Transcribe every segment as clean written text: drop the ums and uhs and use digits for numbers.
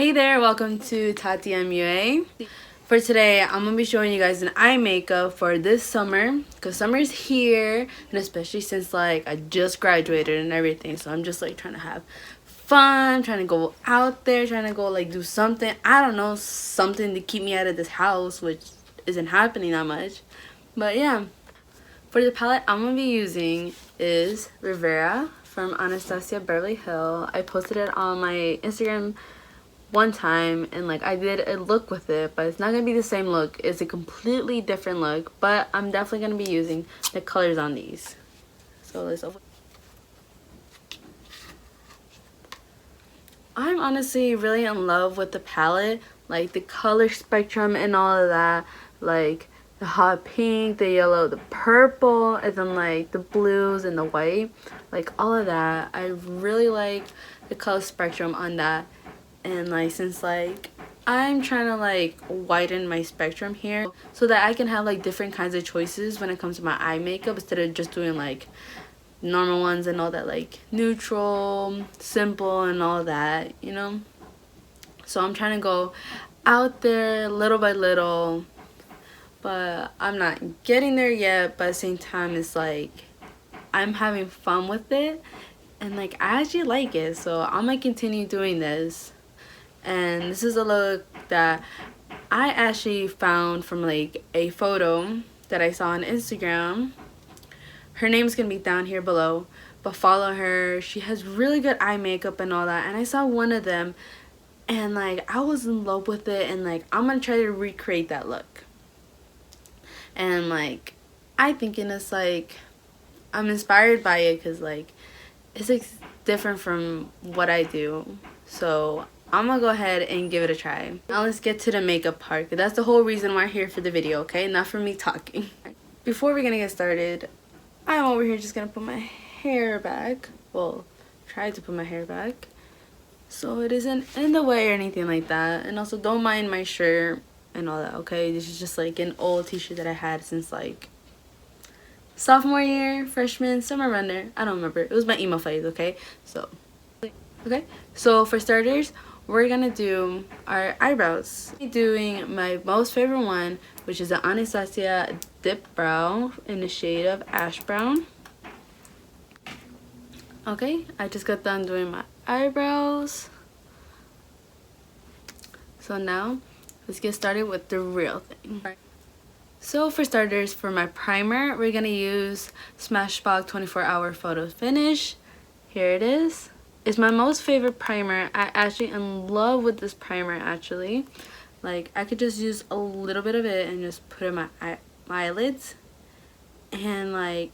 Hey there, welcome to Tati MUA. For today, I'm going to be showing you guys an eye makeup for this summer. Because summer's here, and especially since like I just graduated and everything. So I'm just like trying to have fun, trying to go out there, trying to go like do something. I don't know, something to keep me out of this house, which isn't happening that much. But yeah, for the palette I'm going to be using is Riviera from Anastasia Beverly Hill. I posted it on my Instagram one time and like I did a look with it, but it's not gonna be the same look. It's a completely different look, but I'm definitely gonna be using the colors on these. So let's open. I'm honestly really in love with the palette, like the color spectrum and all of that, like the hot pink, the yellow, the purple, and then like the blues and the white, like all of that. I really like the color spectrum on that. And like since like I'm trying to like widen my spectrum here so that I can have like different kinds of choices when it comes to my eye makeup instead of just doing like normal ones and all that, like neutral, simple and all that, you know. So I'm trying to go out there little by little, but I'm not getting there yet. But at the same time, it's like I'm having fun with it and like I actually like it, so I'm gonna continue doing this. And this is a look that I actually found from like a photo that I saw on Instagram. Her name's gonna be down here below, but follow her. She has really good eye makeup and all that, and I saw one of them and like I was in love with it, and like I'm gonna try to recreate that look. And like I thinking it's like I'm inspired by it because like it's like different from what I do, so I'm gonna go ahead and give it a try. Now let's get to the makeup part. That's the whole reason why I'm here for the video, okay? Not for me talking. Before we're gonna get started, I'm over here just gonna put my hair back. Well, try to put my hair back so it isn't in the way or anything like that. And also don't mind my shirt and all that, okay? This is just like an old t-shirt that I had since like sophomore year, freshman, somewhere around there. I don't remember. It was my emo phase, okay? So, okay. So for starters, we're gonna do our eyebrows. I'm doing my most favorite one, which is the Anastasia Dip Brow in the shade of Ash Brown. Okay, I just got done doing my eyebrows. So now, let's get started with the real thing. So for starters, for my primer, we're gonna use Smashbox 24-Hour Photo Finish. Here it is. It's my most favorite primer. I actually am in love with this primer actually. Like I could just use a little bit of it and just put in my eyelids, and like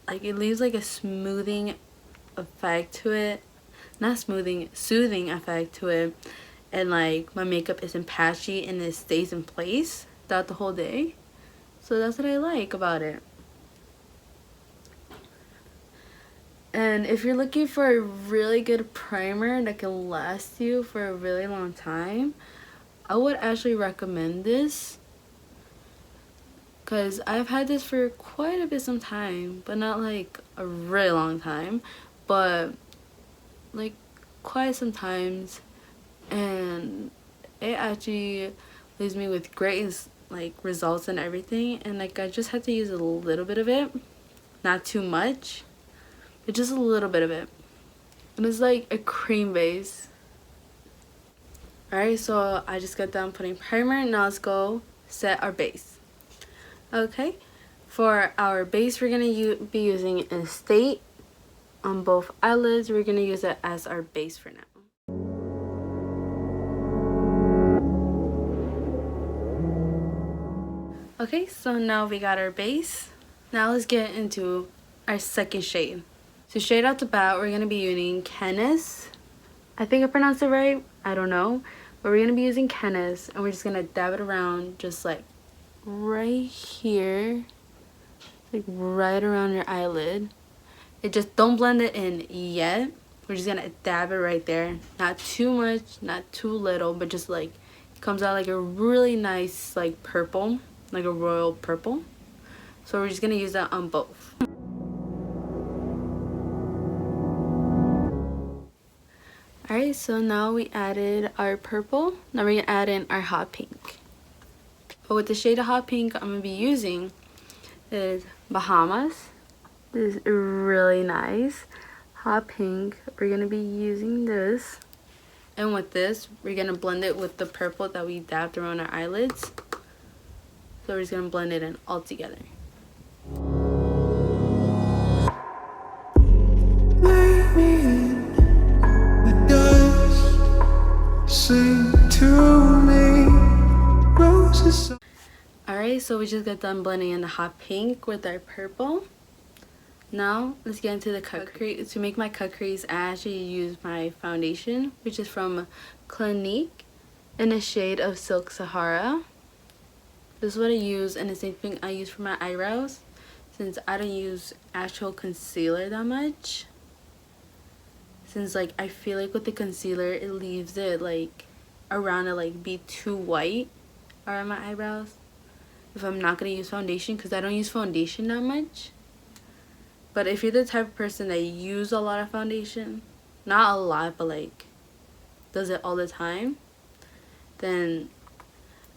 it leaves like a smoothing effect to it. Not smoothing, soothing effect to it. And like my makeup isn't patchy and it stays in place throughout the whole day. So that's what I like about it. And if you're looking for a really good primer that can last you for a really long time, I would actually recommend this. Because I've had this for quite a bit some time, but not like a really long time, but like quite some times. And it actually leaves me with great like results and everything. And like I just had to use a little bit of it, not too much. Just a little bit of it, and it's like a cream base. Alright, so I just got done putting primer. Now let's go set our base. Okay, for our base we're gonna be using Estate on both eyelids. We're gonna use it as our base for now. Okay, so now we got our base. Now let's get into our second shade. So straight out the bat, we're going to be using Kennis. I think I pronounced it right. I don't know. But we're going to be using Kennis. And we're just going to dab it around just like right here. Like right around your eyelid. It just don't blend it in yet. We're just going to dab it right there. Not too much, not too little. But just like it comes out like a really nice like purple. Like a royal purple. So we're just going to use that on both. Alright, so now we added our purple. Now we're going to add in our hot pink. But with the shade of hot pink I'm going to be using is Bahamas. This is really nice. Hot pink. We're going to be using this. And with this, we're going to blend it with the purple that we dabbed around our eyelids. So we're just going to blend it in all together. Alright, so we just got done blending in the hot pink with our purple. Now, let's get into the cut crease. To make my cut crease, I actually use my foundation, which is from Clinique in the shade of Silk Sahara. This is what I use, and the same thing I use for my eyebrows, since I don't use actual concealer that much. Since, like, I feel like with the concealer, it leaves it, like, around to, like, be too white around my eyebrows. If I'm not going to use foundation, because I don't use foundation that much. But if you're the type of person that use a lot of foundation, not a lot, but like does it all the time, then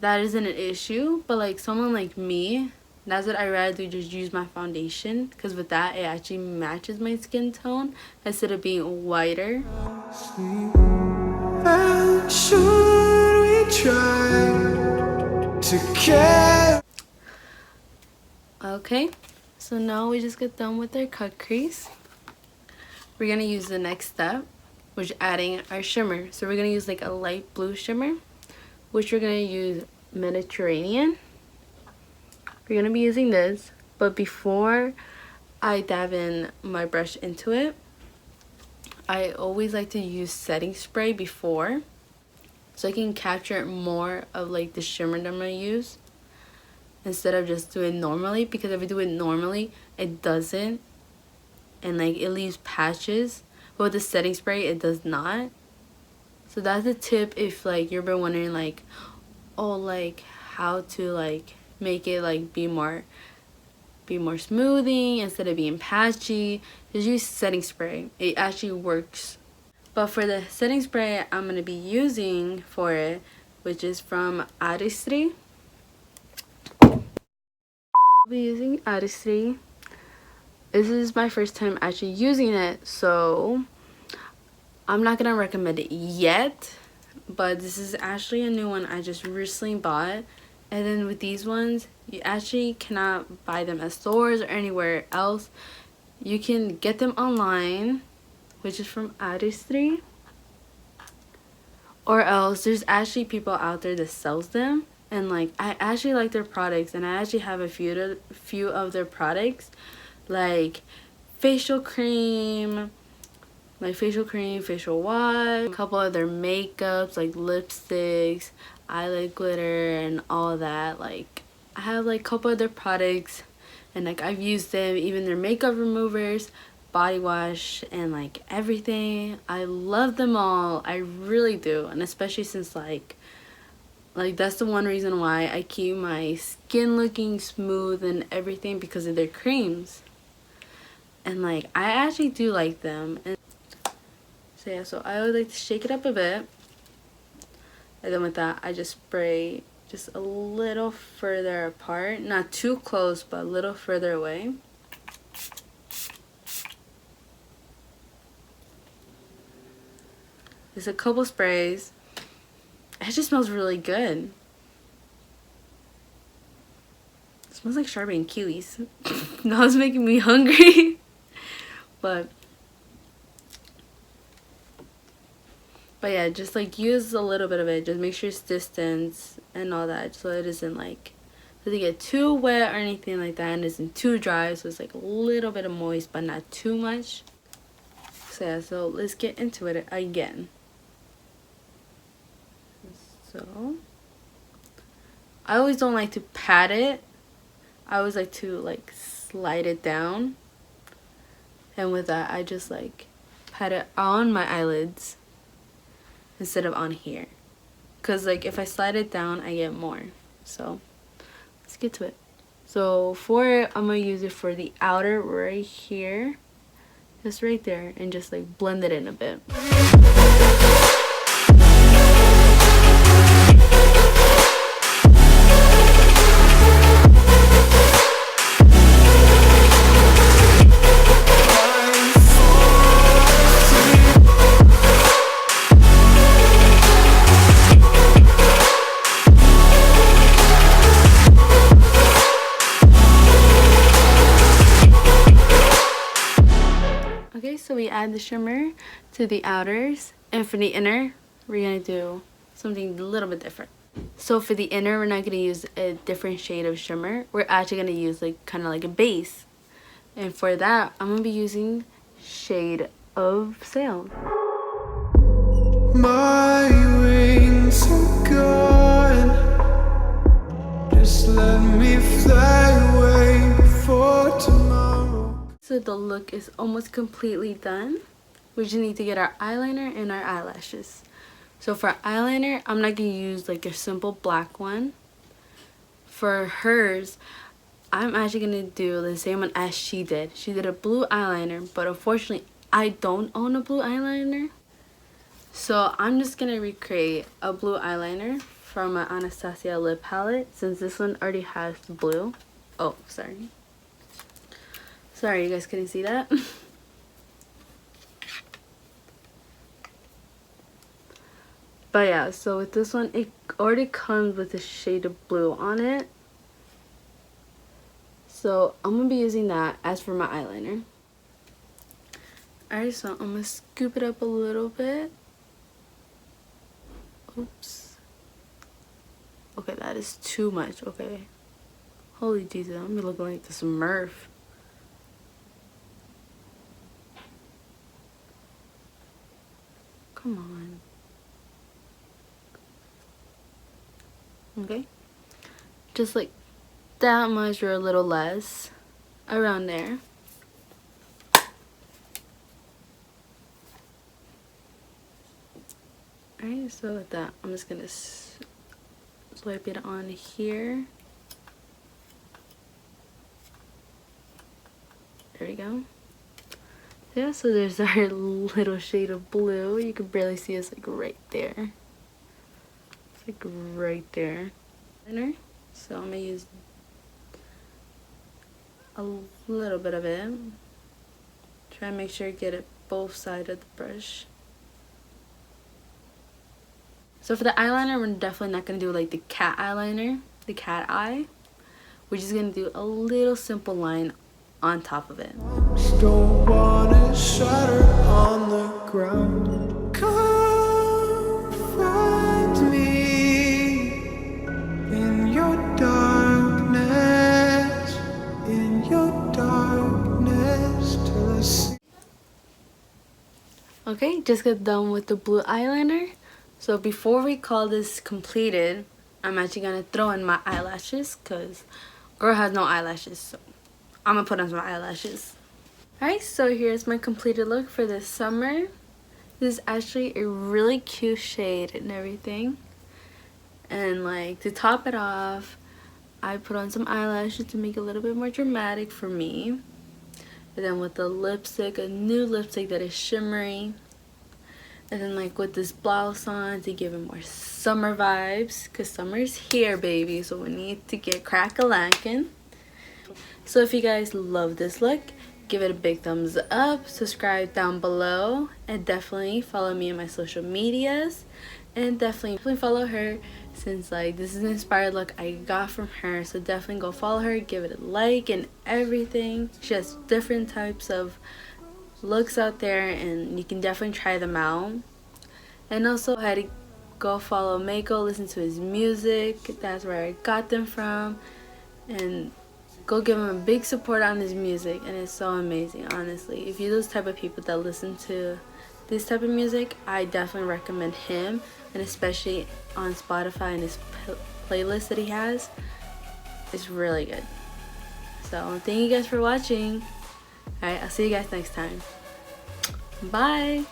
that isn't an issue. But like someone like me, that's what I rather do, just use my foundation, because with that it actually matches my skin tone instead of being whiter. And should we try to care? Okay. So now we just get done with our cut crease. We're going to use the next step, which is adding our shimmer. So we're going to use like a light blue shimmer, which we're going to use Mediterranean. We're going to be using this, but before I dab in my brush into it, I always like to use setting spray before, so I can capture more of like the shimmer that I'm going to use, instead of just doing it normally, because if I do it normally it doesn't, and like it leaves patches, but with the setting spray it does not. So that's a tip if like you've been wondering like, oh, like how to like make it like be more smoothing instead of being patchy. Just use setting spray. It actually works. But for the setting spray I'm going to be using for it, which is from Artistry. I'll be using Artistry. This is my first time actually using it, so I'm not gonna recommend it yet, but this is actually a new one I just recently bought. And then with these ones, you actually cannot buy them at stores or anywhere else. You can get them online, which is from Artistry, or else there's actually people out there that sells them. And like I actually like their products, and I actually have a few of their products, like facial cream, facial wash, a couple of their makeups like lipsticks, eyelid glitter, and all that. Like I have like a couple of their products, and like I've used them, even their makeup removers, body wash, and like everything. I love them all, I really do. And especially since like that's the one reason why I keep my skin looking smooth and everything, because of their creams. And like I actually do like them. And so yeah, so I would like to shake it up a bit, and then with that I just spray just a little further apart, not too close but a little further away. There's a couple sprays. It just smells really good. It smells like strawberry and kiwis. Now it's making me hungry. But yeah, just like use a little bit of it. Just make sure it's distance and all that, so it isn't like, doesn't get too wet or anything like that, and isn't too dry, so it's like a little bit of moist but not too much. So yeah, so let's get into it again. So I always don't like to pat it. I always like to like slide it down, and with that I just like pat it on my eyelids instead of on here, because like if I slide it down I get more. So let's get to it. So for it, I'm gonna use it for the outer right here, just right there, and just like blend it in a bit. Okay, so we add the shimmer to the outers, and for the inner, we're gonna do something a little bit different. So for the inner, we're not gonna use a different shade of shimmer. We're actually gonna use like kind of like a base, and for that, I'm gonna be using shade of Sail. My wings are gone. Just let me fly away before tomorrow. So the look is almost completely done. We just need to get our eyeliner and our eyelashes. So for eyeliner, I'm not gonna use like a simple black one. For hers, I'm actually gonna do the same one as she did. She did a blue eyeliner, but unfortunately, I don't own a blue eyeliner. So I'm just gonna recreate a blue eyeliner from my Anastasia lip palette, since this one already has blue. Oh, sorry. Sorry, you guys couldn't see that. But yeah, so with this one, it already comes with a shade of blue on it. So I'm gonna be using that as for my eyeliner. Alright, so I'm gonna scoop it up a little bit. Oops. Okay, that is too much. Okay. Holy Jesus, I'm gonna be looking like this Smurf. Come on. Okay. Just like that much or a little less. Around there. Alright, so with that, I'm just gonna swipe it on here. There we go. Yeah, so there's our little shade of blue. You can barely see it's like right there. It's like right there. So I'm gonna use a little bit of it. Try and make sure you get it both sides of the brush. So for the eyeliner, we're definitely not gonna do like the cat eyeliner, the cat eye. We're just gonna do a little simple line on top of it. Don't wanna shatter on the ground. Come find me in your darkness, till I see. Okay, just got done with the blue eyeliner. So before we call this completed, I'm actually gonna throw in my eyelashes, because girl has no eyelashes, so I'm gonna put on some eyelashes. Alright, so here's my completed look for this summer. This is actually a really cute shade and everything. And like to top it off, I put on some eyelashes to make it a little bit more dramatic for me. And then with the lipstick, a new lipstick that is shimmery. And then like with this blouse on to give it more summer vibes, because summer's here, baby, so we need to get crack-a-lackin'. So if you guys love this look, give it a big thumbs up, subscribe down below, and definitely follow me on my social medias, and definitely follow her, since like this is an inspired look I got from her. So definitely go follow her, give it a like and everything. She has different types of looks out there, and you can definitely try them out. And also I had to go follow Mejko, listen to his music, that's where I got them from, and go give him a big support on his music. And it's so amazing, honestly. If you're those type of people that listen to this type of music, I definitely recommend him, and especially on Spotify and his playlist that he has. It's really good. So thank you guys for watching. Alright, I'll see you guys next time. Bye.